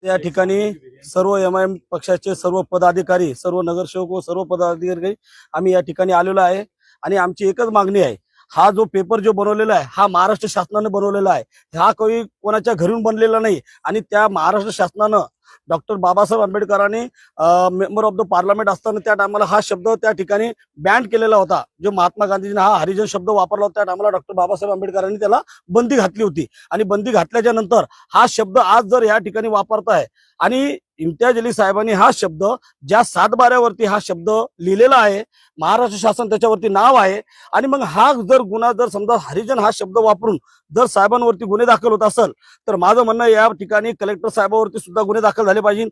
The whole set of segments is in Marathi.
त्या ठिकाणी सर्व MIM पक्षाचे सर्व पदाधिकारी, सर्व नगरसेवक व सर्व पदाधिकारी आम्ही या ठिकाणी आलेलो आहे आणि आमची एकच मागणी आहे, हा जो पेपर जो बनवलेला आहे हा महाराष्ट्र शासनाने बनवलेला आहे, हा काही कोणाच्या घरून बनलेला नाही आणि त्या महाराष्ट्र शासनानं डॉक्टर बाबासाहेब आंबेडकरांनी मेंबर ऑफ द पार्लमेंट असताना त्या टायमाला हा शब्द त्या ठिकाणी बॅन केलेला होता. जो महात्मा गांधीजीने हा हरिजन शब्द वापरला होता त्या टायमाला डॉक्टर बाबासाहेब आंबेडकरांनी त्याला बंदी घातली होती आणि बंदी घातल्याच्या नंतर हा शब्द आज जर या ठिकाणी वापरताय आणि इम्तियाज अली साहेबांनी हा शब्द ज्या 7/12 हा शब्द लिहिलेला आहे, महाराष्ट्र शासन त्याच्यावरती नाव आहे आणि मग हा जर गुन्हा जर समजा हरिजन हा शब्द वापरून जर साहेबांवरती गुन्हे दाखल होत असेल तर माझं म्हणणं या ठिकाणी कलेक्टर साहेबांवरती सुद्धा गुन्हे दाखल झाले पाहिजे,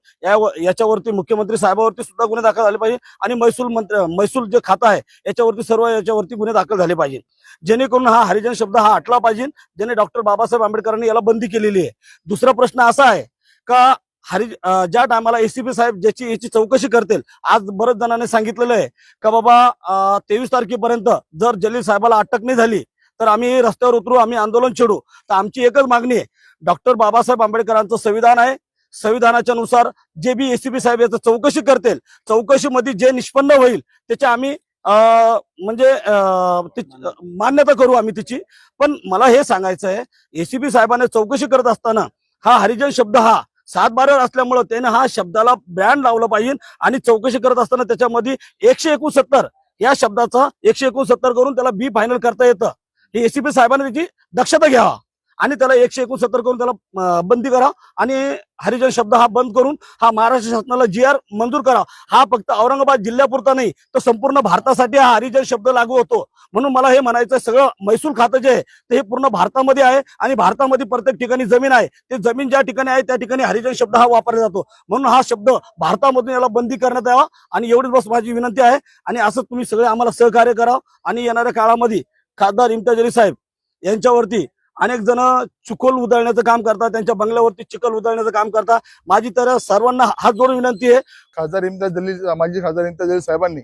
याच्यावरती मुख्यमंत्री साहेबांवरती सुद्धा गुन्हे दाखल झाले पाहिजे आणि महसूल जे खातं आहे याच्यावरती सर्व याच्यावरती गुन्हे दाखल झाले पाहिजे, जेणेकरून हा हरिजन शब्द हा हटला पाहिजे, ज्याने डॉक्टर बाबासाहेब आंबेडकरांनी याला बंदी केलेली आहे. दुसरा प्रश्न असा आहे का ज्या टायमाला ACP साहेब याची चौकशी करतील, आज बरेच जणांनी सांगितलेलं आहे का बाबा 23 तारखेपर्यंत जर जलील साहेबाला अटक नाही झाली तर आम्ही रस्त्यावर उतरू, आम्ही आंदोलन छेडू. तर आमची एकच मागणी आहे, डॉक्टर बाबासाहेब आंबेडकरांचं संविधान आहे, संविधानाच्या नुसार जे बी ACP साहेब याचं चौकशी करतील, चौकशीमध्ये जे निष्पन्न होईल त्याचे आम्ही म्हणजे मान्यता करू आम्ही तिची. पण मला हे सांगायचं आहे, ACP साहेबांनी चौकशी करत असताना हा हरिजन शब्द हा 7/12 असल्यामुळे त्याने हा शब्दाला बॅन लावलं पाहिजे आणि चौकशी करत असताना त्याच्यामध्ये 169 या शब्दाचा 169 करून त्याला बी फायनल करता येतं. हे ACP साहेबांनी त्याची दक्षता घ्यावा आणि त्याला 169 करून त्याला बंदी करा आणि हरिजन शब्द हा बंद करून हा महाराष्ट्र शासनाला GR मंजूर करा. हा फक्त औरंगाबाद जिल्ह्यापुरता नाही तर संपूर्ण भारतासाठी हा हरिजन शब्द लागू होतो. म्हणून मला हे म्हणायचं, सगळं महसूल खातं जे आहे ते हे पूर्ण भारतामध्ये आहे आणि भारतामध्ये प्रत्येक ठिकाणी जमीन आहे, ते जमीन ज्या ठिकाणी आहे त्या ठिकाणी हरिजन शब्द हा वापरला जातो. म्हणून हा शब्द भारतामधून याला बंदी करण्यात यावा आणि एवढीच बस माझी विनंती आहे. आणि असं तुम्ही सगळे आम्हाला सहकार्य करावं आणि येणाऱ्या काळामध्ये खासदार इम्तियाज अली साहेब यांच्यावरती अनेक जण चिखल उधळण्याचं काम करतात, त्यांच्या बंगल्यावरती चिखल उधळण्याचं काम करतात. माझी तर सर्वांना हात जोडून विनंती आहे, माजी खासदार इम्तियाज अली साहेबांनी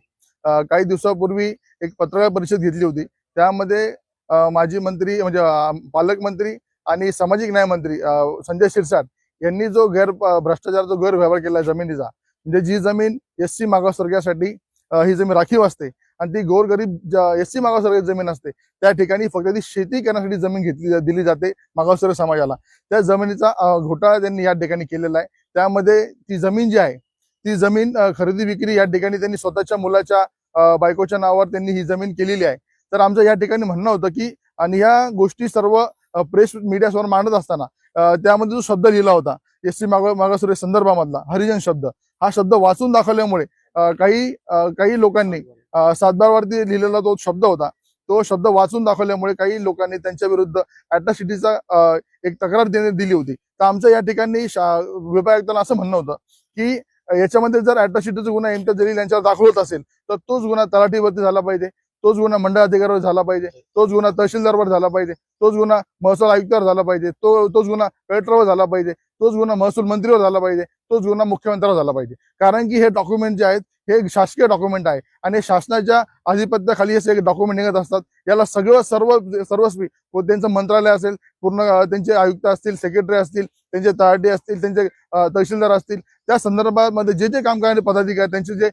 काही दिवसापूर्वी एक पत्रकार परिषद घेतली होती. त्यामध्ये माजी मंत्री म्हणजे पालकमंत्री आणि सामाजिक न्याय मंत्री संजय शिरसाट यांनी जो भ्रष्टाचाराचा गैरव्यवहार केला जमिनीचा, म्हणजे जी जमीन SC मागासवर्गीयासाठी ही जमीन राखीव असते आणि ती गोरगरीब SC मागासवर्गीय जमीन असते, त्या ठिकाणी फक्त ती शेती करण्यासाठी जमीन दिली जाते मागासवर्गीय समाजाला. त्या जमिनीचा घोटाळा त्यांनी या ठिकाणी केलेला आहे. त्यामध्ये ती जमीन जी आहे ती जमीन खरेदी विक्री या ठिकाणी त्यांनी स्वतःच्या मुलाच्या बायकोच्या नावावर त्यांनी ही जमीन केलेली आहे. तर आमचं या ठिकाणी म्हणणं होतं की आणि ह्या गोष्टी सर्व प्रेस मीडियासमोर मांडत असताना त्यामध्ये जो शब्द लिहिला होता SC मागासवर्गीय संदर्भामधला हरिजन शब्द, हा शब्द वाचून दाखवल्यामुळे काही लोकांनी 7/12 लिहिलेला तो शब्द होता, तो शब्द वाचून दाखवल्यामुळे काही लोकांनी त्यांच्या विरुद्ध अॅट्रॉसिटीचा एक तक्रार दिली होती. तर आमचं या ठिकाणी विभाग आयुक्तांना असं म्हणणं होतं की याच्यामध्ये जर अॅट्रॉसिटीचा गुन्हा इम्तियाज जलील यांच्यावर दाखल होत असेल तर तोच गुन्हा तलाठीवरती झाला पाहिजे, तोच गुन्हा मंडळ अधिकाऱ्यावर झाला पाहिजे, तोच गुन्हा तहसीलदारवर झाला पाहिजे, तोच गुन्हा महसूल आयुक्तावर झाला पाहिजे, तोच गुन्हा कलेक्टरवर झाला पाहिजे, तोच गुन्हा महसूल मंत्रीवर झाला पाहिजे, तोच गुन्हा मुख्यमंत्र्यावर झाला पाहिजे. कारण की हे डॉक्युमेंट जे आहेत हे शासकीय डॉक्युमेंट आहे आणि शासनाच्या अधिपत्याखाली असे डॉक्युमेंट निघत असतात. याला सर्वस्वी त्यांचं मंत्रालय असेल, पूर्ण त्यांचे आयुक्त असतील, सेक्रेटरी असतील, त्यांचे तलाठी असतील, त्यांचे तहसीलदार असतील, त्या संदर्भामध्ये जे काम करणारे पदाधिकारी त्यांचे जे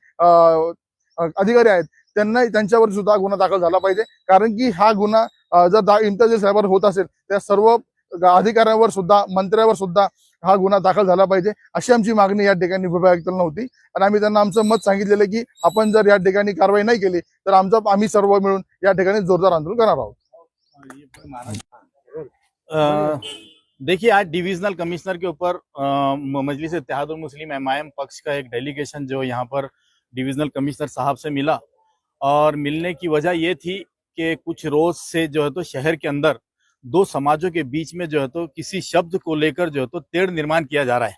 अधिकारी आहेत त्यांच्यावर सुद्धा गुन्हा दाखल झाला पाहिजे. कारण की हा गुन्हा जर इम्तियाज साहेबांवर होत असेल त्या सर्व अधिकाऱ्यांवर सुद्धा, मंत्र्यावर सुद्धा हा गुन्हा दाखल झाला पाहिजे, अशी आमची मागणी या ठिकाणी विभाग आयुक्तांना होती. आणि आम्ही त्यांना आमचं मत सांगितलेलं की आपण जर या ठिकाणी कारवाई नाही केली तर आम्ही सर्व मिळून या ठिकाणी जोरदार आंदोलन करणार आहोत. देखिए, आज डिविजनल कमिश्नर के ऊपर मजलिस इत्तेहादुल मुस्लिम MIM पक्ष का एक डेलीगेशन जो यहाँ पर डिविजनल कमिश्नर साहब से मिला और मिलने की वजह ये थी कि कुछ रोज से जो है तो शहर के अंदर दो समाजों के बीच में जो है तो किसी शब्द को लेकर जो है तो तेढ़ निर्माण किया जा रहा है.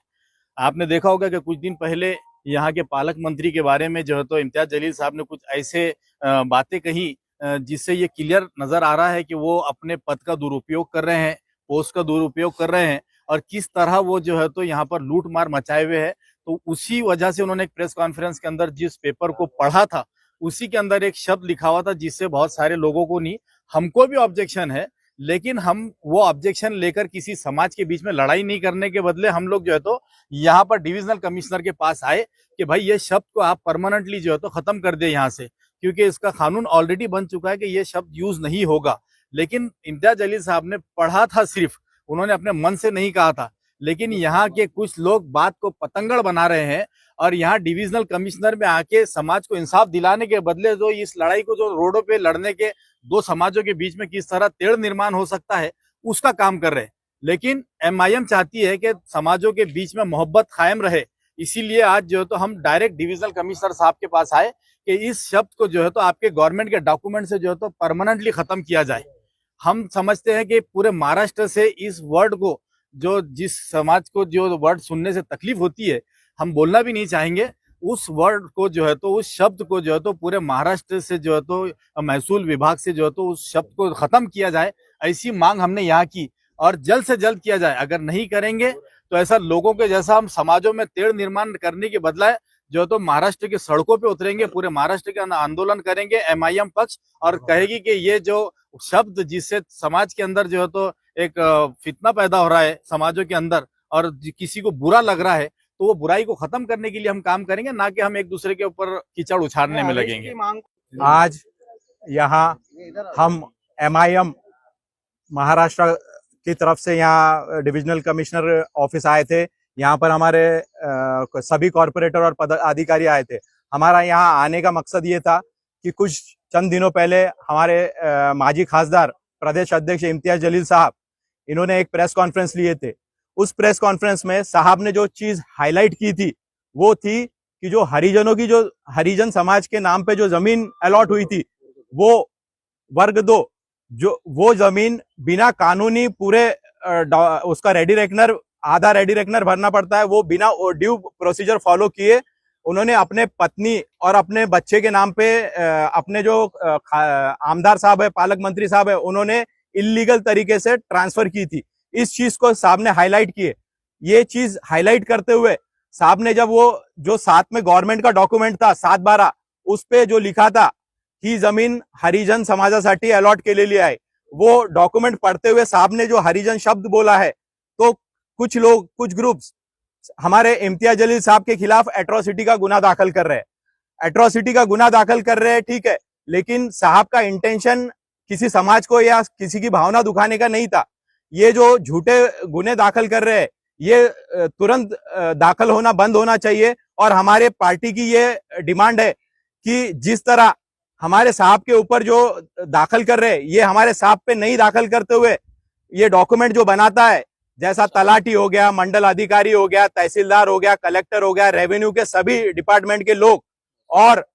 आपने देखा होगा कि कुछ दिन पहले यहाँ के पालक मंत्री के बारे में जो है तो इम्तियाज जलील साहब ने कुछ ऐसे बातें कही जिससे ये क्लियर नजर आ रहा है कि वो अपने पद का दुरुपयोग कर रहे हैं, पोस्ट का दुरुपयोग कर रहे हैं और किस तरह वो जो है तो यहाँ पर लूट मार मचाए हुए है. तो उसी वजह से उन्होंने एक प्रेस कॉन्फ्रेंस के अंदर जिस पेपर को पढ़ा था उसी के अंदर एक शब्द लिखा हुआ था जिससे बहुत सारे लोगों को नहीं, हमको भी ऑब्जेक्शन है, लेकिन हम वो ऑब्जेक्शन लेकर किसी समाज के बीच में लड़ाई नहीं करने के बदले हम लोग जो है तो यहाँ पर डिविजनल कमिश्नर के पास आए कि भाई ये शब्द को आप परमानेंटली जो है तो खत्म कर दे यहाँ से, क्योंकि इसका कानून ऑलरेडी बन चुका है कि ये शब्द यूज नहीं होगा। लेकिन इम्तियाज जलील साहब ने पढ़ा था, सिर्फ उन्होंने अपने मन से नहीं कहा था। लेकिन यहाँ के कुछ लोग बात को पतंगड़ बना रहे हैं और यहाँ डिविजनल कमिश्नर में आके समाज को इंसाफ दिलाने के बदले जो इस लड़ाई को जो रोडों पे लड़ने के दो समाजों के बीच में किस तरह तेड़ निर्माण हो सकता है उसका काम कर रहे हैं। लेकिन एमआईएम चाहती है कि समाजों के बीच में मोहब्बत कायम रहे, इसीलिए आज जो है तो हम डायरेक्ट डिविजनल कमिश्नर साहब के पास आए कि इस शब्द को जो है तो आपके गवर्नमेंट के डॉक्यूमेंट से जो है तो परमानेंटली खत्म किया जाए। हम समझते हैं कि पूरे महाराष्ट्र से इस वर्ड को, जो जिस समाज को जो वर्ड सुनने से तकलीफ होती है, हम बोलना भी नहीं चाहेंगे, उस वर्ड को जो है तो, उस शब्द को जो है तो पूरे महाराष्ट्र से जो है तो महसूल विभाग से जो है तो उस शब्द को खत्म किया जाए, ऐसी मांग हमने यहाँ की और जल्द से जल्द किया जाए। अगर नहीं करेंगे तो ऐसा लोगों के जैसा हम समाजों में तेड़ निर्माण करने के बदला जो है तो महाराष्ट्र की सड़कों पे उतरेंगे, पूरे महाराष्ट्र के आंदोलन करेंगे एमआईएम पक्ष, और कहेगी कि ये जो शब्द जिससे समाज के अंदर जो है तो एक फितना पैदा हो रहा है समाजों के अंदर और किसी को बुरा लग रहा है, तो वो बुराई को खत्म करने के लिए हम काम करेंगे, ना कि हम एक दूसरे के ऊपर कीचड़ उछालने में लगेंगे। आज यहाँ हम एमआईएम महाराष्ट्र की तरफ से यहाँ डिविजनल कमिश्नर ऑफिस आए थे। यहाँ पर हमारे सभी कॉरपोरेटर और पदाधिकारी आए थे। हमारा यहाँ आने का मकसद ये था कि कुछ चंद दिनों पहले हमारे माजी खासदार प्रदेश अध्यक्ष इम्तियाज जलील साहब, इन्होंने एक प्रेस कॉन्फ्रेंस लिए थे। उस प्रेस कॉन्फ्रेंस में साहब ने जो चीज हाईलाइट की थी वो थी कि जो हरिजनों की, जो हरिजन समाज के नाम पे जो जमीन अलॉट हुई थी, वो वर्ग 2, जो वो जमीन बिना कानूनी पूरे उसका रेडी रेकनर, आधा रेडी रेकनर भरना पड़ता है, वो बिना ड्यू प्रोसीजर फॉलो किए उन्होंने अपने पत्नी और अपने बच्चे के नाम पे अपने जो आमदार साहब है, पालक मंत्री साहब है, उन्होंने इलीगल तरीके से ट्रांसफर की थी। इस चीज को साहब ने हाईलाइट किए। ये चीज हाईलाइट करते हुए साहब ने जब वो जो साथ में गवर्नमेंट का डॉक्यूमेंट था 7/12, उस पे जो लिखा था ही जमीन हरिजन समाजासाठी अलॉट केलेली आहे, वो डॉक्यूमेंट पढ़ते हुए साहब ने जो हरिजन शब्द बोला है, तो कुछ लोग, कुछ ग्रुप्स हमारे इम्तियाज जलील साहब के खिलाफ एट्रोसिटी का गुना दाखिल कर रहे हैं। एट्रोसिटी का गुना दाखिल कर रहे हैं, ठीक है, लेकिन साहब का इंटेंशन किसी समाज को या किसी की भावना दुखाने का नहीं था। ये जो झूठे गुने दाखिल कर रहे हैं, ये तुरंत दाखिल होना बंद होना चाहिए। और हमारे पार्टी की ये डिमांड है कि जिस तरह हमारे साहब के ऊपर जो दाखिल कर रहे हैं, ये हमारे साहब पे नहीं दाखिल करते हुए ये डॉक्यूमेंट जो बनाता है, जैसा तलाटी हो गया, मंडल अधिकारी हो गया, तहसीलदार हो गया, कलेक्टर हो गया, रेवेन्यू के सभी डिपार्टमेंट के लोग और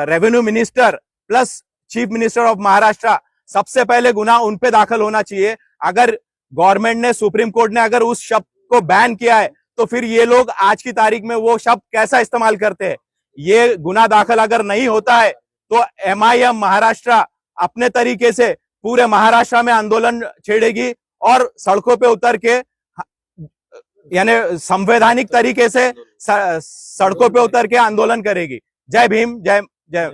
revenue minister plus chief minister of Maharashtra, सबसे पहले गुना उन पे दाखिल होना चाहिए। अगर गवर्नमेंट ने, सुप्रीम कोर्ट ने अगर उस शब्द को बैन किया है, तो फिर ये लोग आज की तारीख में वो शब्द कैसा इस्तेमाल करते हैं? ये गुना दाखिल अगर नहीं होता है तो एमआईएम महाराष्ट्र अपने तरीके से पूरे महाराष्ट्र में आंदोलन छेड़ेगी और सड़कों पे उतर के, यानी संवैधानिक तरीके से सड़कों पे उतर के आंदोलन करेगी। जय भीम, जय जय।